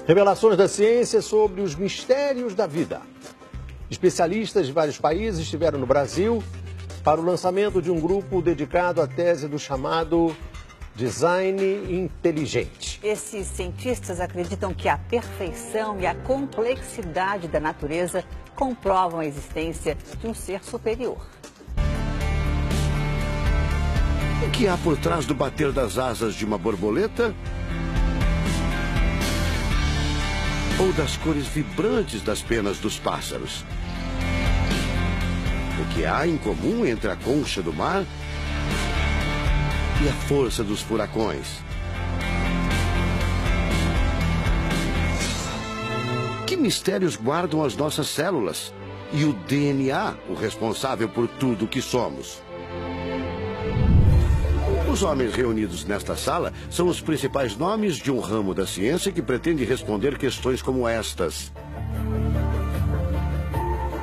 Revelações da ciência sobre os mistérios da vida. Especialistas de vários países estiveram no Brasil para o lançamento de um grupo dedicado à tese do chamado design inteligente. Esses cientistas acreditam que a perfeição e a complexidade da natureza comprovam a existência de um ser superior. O que há por trás do bater das asas de uma borboleta? Ou das cores vibrantes das penas dos pássaros? O que há em comum entre a concha do mar e a força dos furacões? Que mistérios guardam as nossas células e o DNA, o responsável por tudo o que somos? Os homens reunidos nesta sala são os principais nomes de um ramo da ciência que pretende responder questões como estas.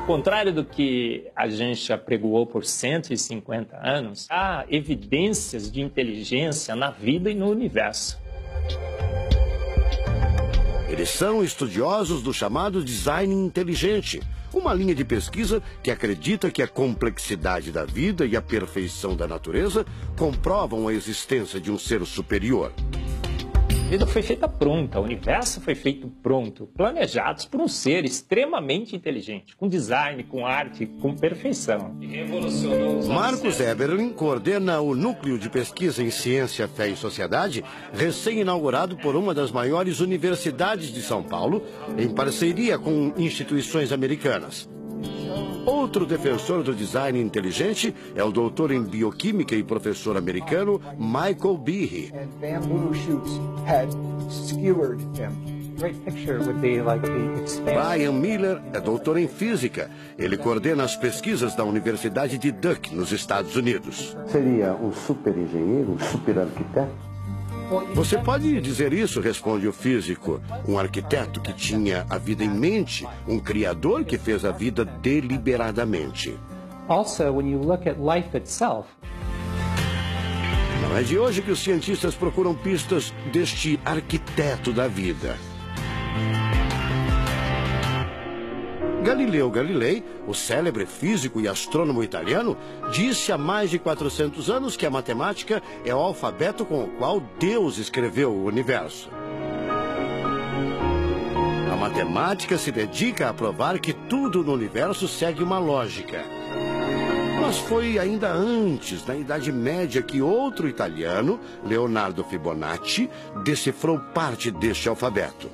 Ao contrário do que a gente apregoou por 150 anos, há evidências de inteligência na vida e no universo. Eles são estudiosos do chamado design inteligente, uma linha de pesquisa que acredita que a complexidade da vida e a perfeição da natureza comprovam a existência de um ser superior. A vida foi feita pronta, o universo foi feito pronto, planejados por um ser extremamente inteligente, com design, com arte, com perfeição. Marcos Eberlin coordena o Núcleo de Pesquisa em Ciência, Fé e Sociedade, recém-inaugurado por uma das maiores universidades de São Paulo, em parceria com instituições americanas. Outro defensor do design inteligente é o doutor em bioquímica e professor americano Michael Behe. Brian Miller é doutor em física. Ele coordena as pesquisas da Universidade de Duke, nos Estados Unidos. Seria um super engenheiro, um super arquiteto? Você pode dizer isso, responde o físico. Um arquiteto que tinha a vida em mente, um criador que fez a vida deliberadamente. Also, when you look at life itself, não é de hoje que os cientistas procuram pistas deste arquiteto da vida. Galileu Galilei, o célebre físico e astrônomo italiano, disse há mais de 400 anos que a matemática é o alfabeto com o qual Deus escreveu o universo. A matemática se dedica a provar que tudo no universo segue uma lógica. Mas foi ainda antes, na Idade Média, que outro italiano, Leonardo Fibonacci, decifrou parte deste alfabeto.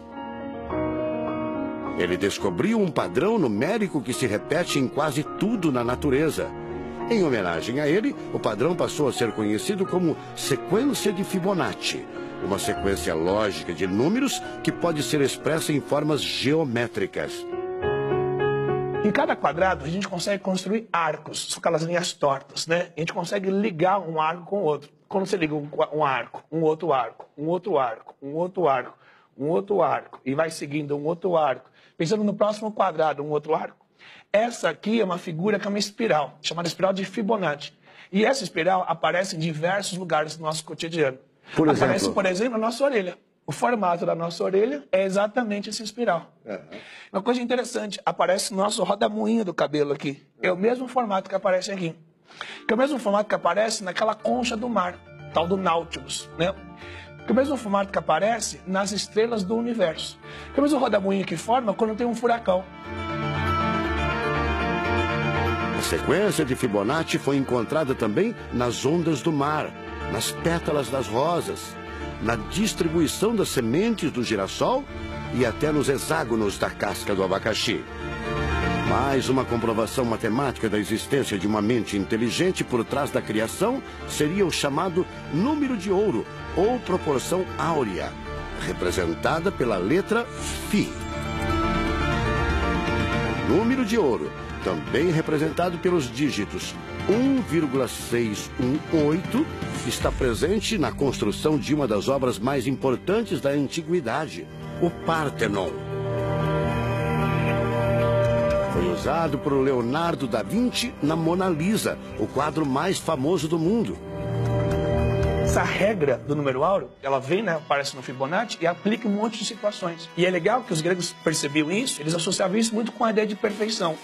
Ele descobriu um padrão numérico que se repete em quase tudo na natureza. Em homenagem a ele, o padrão passou a ser conhecido como sequência de Fibonacci, uma sequência lógica de números que pode ser expressa em formas geométricas. Em cada quadrado, a gente consegue construir arcos, são aquelas linhas tortas, né? A gente consegue ligar um arco com o outro. Quando você liga um arco, um outro arco, um outro arco, um outro arco, um outro arco, e vai seguindo um outro arco, pensando no próximo quadrado, um outro arco. Essa aqui é uma figura que é uma espiral, chamada espiral de Fibonacci. E essa espiral aparece em diversos lugares do nosso cotidiano. Aparece, por exemplo, na nossa orelha. O formato da nossa orelha é exatamente essa espiral. Uma coisa interessante, aparece no nosso rodamuinho do cabelo aqui. É o mesmo formato que aparece aqui. Que é o mesmo formato que aparece naquela concha do mar, tal do Nautilus, né? Que é o mesmo formato que aparece nas estrelas do universo. Que é o mesmo rodamuinho que forma quando tem um furacão. A sequência de Fibonacci foi encontrada também nas ondas do mar, nas pétalas das rosas, na distribuição das sementes do girassol e até nos hexágonos da casca do abacaxi. Mais uma comprovação matemática da existência de uma mente inteligente por trás da criação seria o chamado número de ouro, ou proporção áurea, representada pela letra Φ. O número de ouro, também representado pelos dígitos 1,618, está presente na construção de uma das obras mais importantes da antiguidade, o Partenon. Foi usado por Leonardo da Vinci na Mona Lisa, o quadro mais famoso do mundo. Essa regra do número áureo, ela vem, né, aparece no Fibonacci e aplica um monte de situações. E é legal que os gregos percebiam isso, eles associavam isso muito com a ideia de perfeição.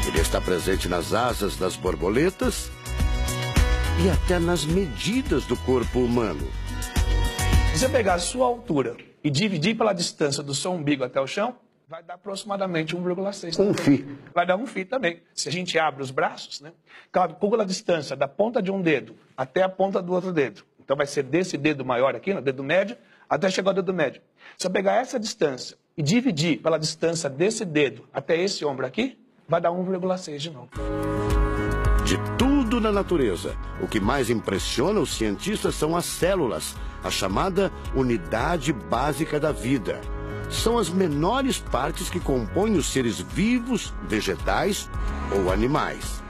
Ele está presente nas asas das borboletas e até nas medidas do corpo humano. Se você pegar a sua altura e dividir pela distância do seu umbigo até o chão, vai dar aproximadamente 1,6. Um φ. Vai dar um φ também. Se a gente abre os braços, né, calcula a distância da ponta de um dedo até a ponta do outro dedo. Então vai ser desse dedo maior aqui, no dedo médio, até chegar ao dedo médio. Se eu pegar essa distância e dividir pela distância desse dedo até esse ombro aqui, vai dar 1,6 de novo. De tudo na natureza, o que mais impressiona os cientistas são as células, a chamada unidade básica da vida. São as menores partes que compõem os seres vivos, vegetais ou animais.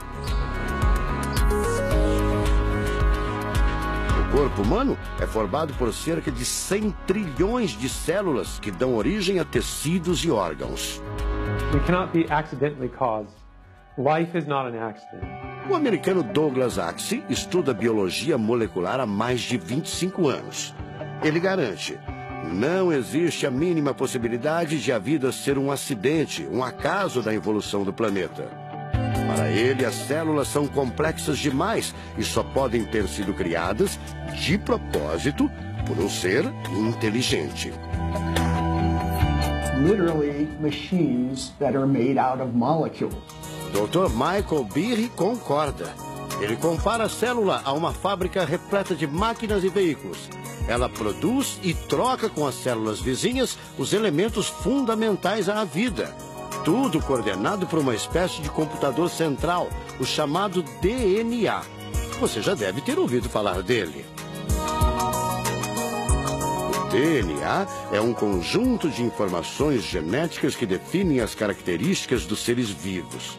O corpo humano é formado por cerca de 100 trilhões de células que dão origem a tecidos e órgãos. We cannot be accidentally caused. Life is not an accident. O americano Douglas Axie estuda biologia molecular há mais de 25 anos. Ele garante: não existe a mínima possibilidade de a vida ser um acidente, um acaso da evolução do planeta. Para ele, as células são complexas demais e só podem ter sido criadas de propósito por um ser inteligente. Literally machines that are made out of molecules. Dr. Michael Behe concorda. Ele compara a célula a uma fábrica repleta de máquinas e veículos. Ela produz e troca com as células vizinhas os elementos fundamentais à vida. Tudo coordenado por uma espécie de computador central, o chamado DNA. Você já deve ter ouvido falar dele. O DNA é um conjunto de informações genéticas que definem as características dos seres vivos.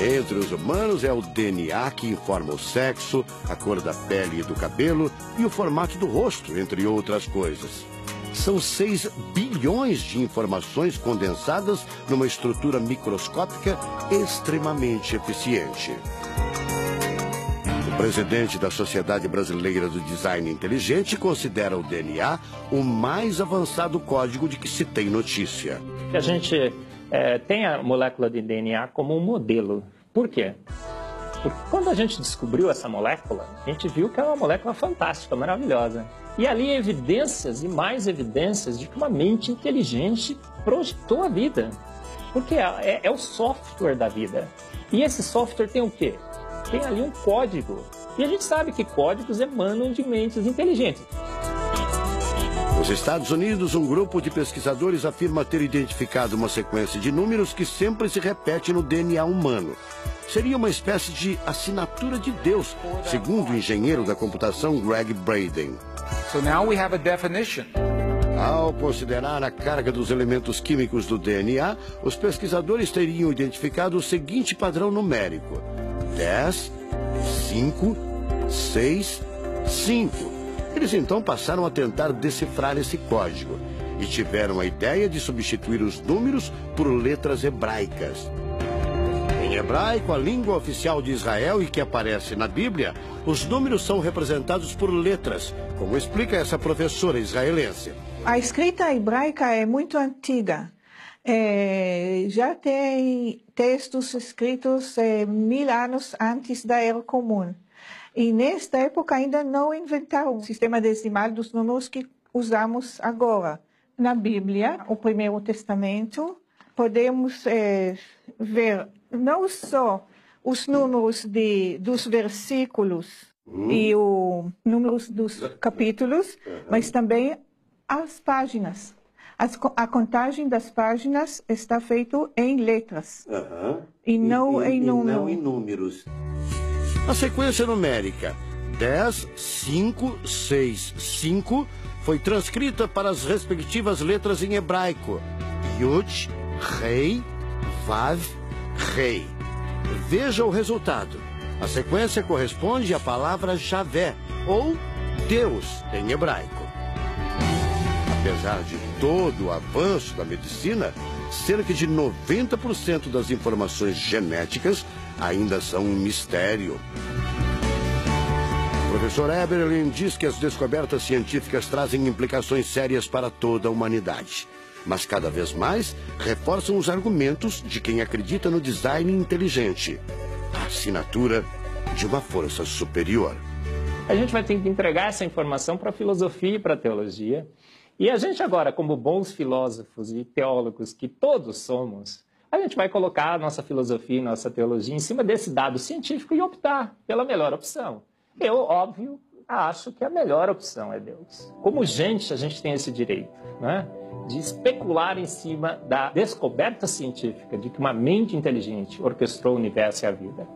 Entre os humanos é o DNA que informa o sexo, a cor da pele e do cabelo e o formato do rosto, entre outras coisas. São 6 bilhões de informações condensadas numa estrutura microscópica extremamente eficiente. O presidente da Sociedade Brasileira do Design Inteligente considera o DNA o mais avançado código de que se tem notícia. A gente tem a molécula de DNA como um modelo. Por quê? Porque quando a gente descobriu essa molécula, a gente viu que era uma molécula fantástica, maravilhosa. E ali evidências e mais evidências de que uma mente inteligente projetou a vida. Porque é o software da vida. E esse software tem o quê? Tem ali um código. E a gente sabe que códigos emanam de mentes inteligentes. Nos Estados Unidos, um grupo de pesquisadores afirma ter identificado uma sequência de números que sempre se repete no DNA humano. Seria uma espécie de assinatura de Deus, segundo o engenheiro da computação Greg Braden. So now we have a definition. Ao considerar a carga dos elementos químicos do DNA, os pesquisadores teriam identificado o seguinte padrão numérico: 10, 5, 6, 5. Eles então passaram a tentar decifrar esse código e tiveram a ideia de substituir os números por letras hebraicas. Em hebraico, a língua oficial de Israel e que aparece na Bíblia, os números são representados por letras, como explica essa professora israelense. A escrita hebraica é muito antiga. Já tem textos escritos 1000 anos antes da Era Comum. E nesta época ainda não inventaram o sistema decimal dos números que usamos agora. Na Bíblia, o Primeiro Testamento, podemos ver não só os números dos versículos e os números dos capítulos, mas também as páginas. A contagem das páginas está feita em letras e não em números. A sequência numérica 10, 5, 6, 5 foi transcrita para as respectivas letras em hebraico: Yud, Rei, Vav, Rei. Veja o resultado. A sequência corresponde à palavra Javé, ou Deus, em hebraico. Apesar de todo o avanço da medicina, cerca de 90% das informações genéticas ainda são um mistério. professor Eberlin diz que as descobertas científicas trazem implicações sérias para toda a humanidade. Mas cada vez mais reforçam os argumentos de quem acredita no design inteligente, a assinatura de uma força superior. A gente vai ter que entregar essa informação para a filosofia e para a teologia. E a gente agora, como bons filósofos e teólogos que todos somos, a gente vai colocar a nossa filosofia e nossa teologia em cima desse dado científico e optar pela melhor opção. Eu, óbvio, acho que a melhor opção é Deus. Como gente, a gente tem esse direito, né, de especular em cima da descoberta científica de que uma mente inteligente orquestrou o universo e a vida.